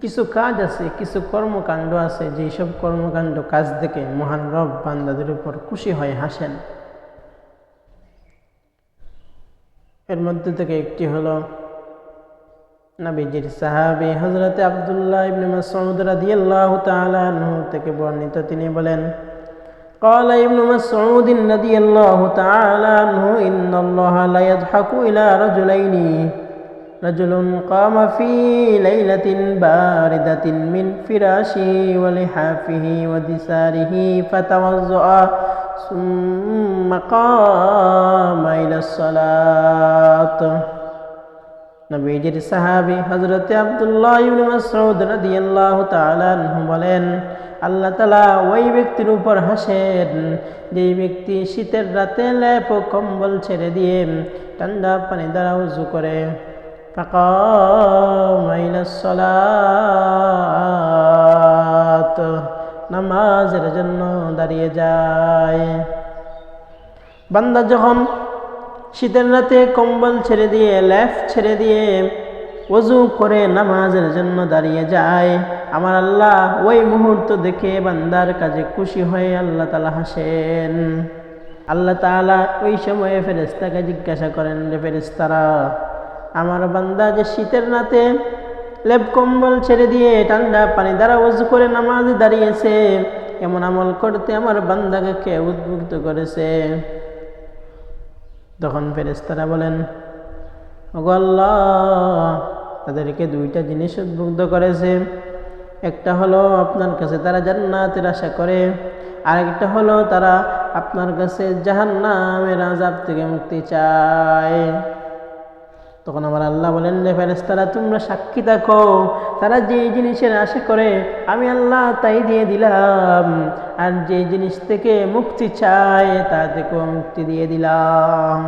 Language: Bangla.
কিছু কাজ আছে, কিছু কর্মকাণ্ড আছে, যেসব কর্মকাণ্ড কাজ দেখে মহান রব বান্দাদের উপর খুশি হয়ে হাসেন। এর মধ্যে থেকে একটি হলো নবীজির সাহাবী হযরত আব্দুল্লাহ ইবনে মাসউদ রাদিয়াল্লাহু তাআলা আনহু থেকে বর্ণিত, তিনি বলেন, قال ابن مسعود رضي الله تعالى عنه إن الله لا يضحك إلى رجلين رجل قام في ليلة باردة من فراشه ولحافه ودساره فتوضأ ثم قام إلى الصلاة। নবীজির সাহাবী হযরত আব্দুল্লাহ ইবনে মাসউদ রাদিয়াল্লাহু তাআলা আনহু বলেন, আল্লাহ তাআলা ওই ব্যক্তির উপর হাসেন যে ব্যক্তি শীতের রাতে লেপ ও কম্বল ছেড়ে দিয়ে ঠান্ডা পানি দ্বারা ওযু করে ফাকামা ইলাস সালাত, নামাজের জন্য দাঁড়িয়ে যায়। বান্দা যখন শীতের রাতে কম্বল ছেড়ে দিয়ে লেপ ছেড়ে দিয়ে ওযু করে নামাজের জন্য দাঁড়িয়ে যায়, আমার আল্লাহ ওই মুহূর্ত দেখে বান্দার কাজে খুশি হয়ে আল্লাহ তাআলা হাসেন। আল্লাহ তাআলা ওই সময়ে ফেরেশতাকে জিজ্ঞাসা করেন, রে ফেরেশতারা, আমার বান্দা যে শীতের রাতে লেপ কম্বল ছেড়ে দিয়ে ঠান্ডা পানি দ্বারা ওযু করে নামাজে দাঁড়িয়েছে, এমন আমল করতে আমার বান্দাকে কে উদ্বুদ্ধ করেছে? তখন ফেরেশতারা বলেন, ওগো আল্লাহ, তাদেরকে দুইটা জিনিস উদ্বুদ্ধ করেছে। একটা হলো আপনার কাছে তারা জান্নাতের আশা করে, আর একটা হলো তারা আপনার কাছে জাহান্নামের আযাব থেকে মুক্তি চায়। তখন আমার আল্লাহ বলেন, রে ফেরেশতারা, তোমরা সাক্ষী থাকো, তারা যে জিনিসের আশা করে আমি আল্লাহ তাই দিয়ে দিলাম, আর যে জিনিস থেকে মুক্তি চায় তা থেকেও মুক্তি দিয়ে দিলাম।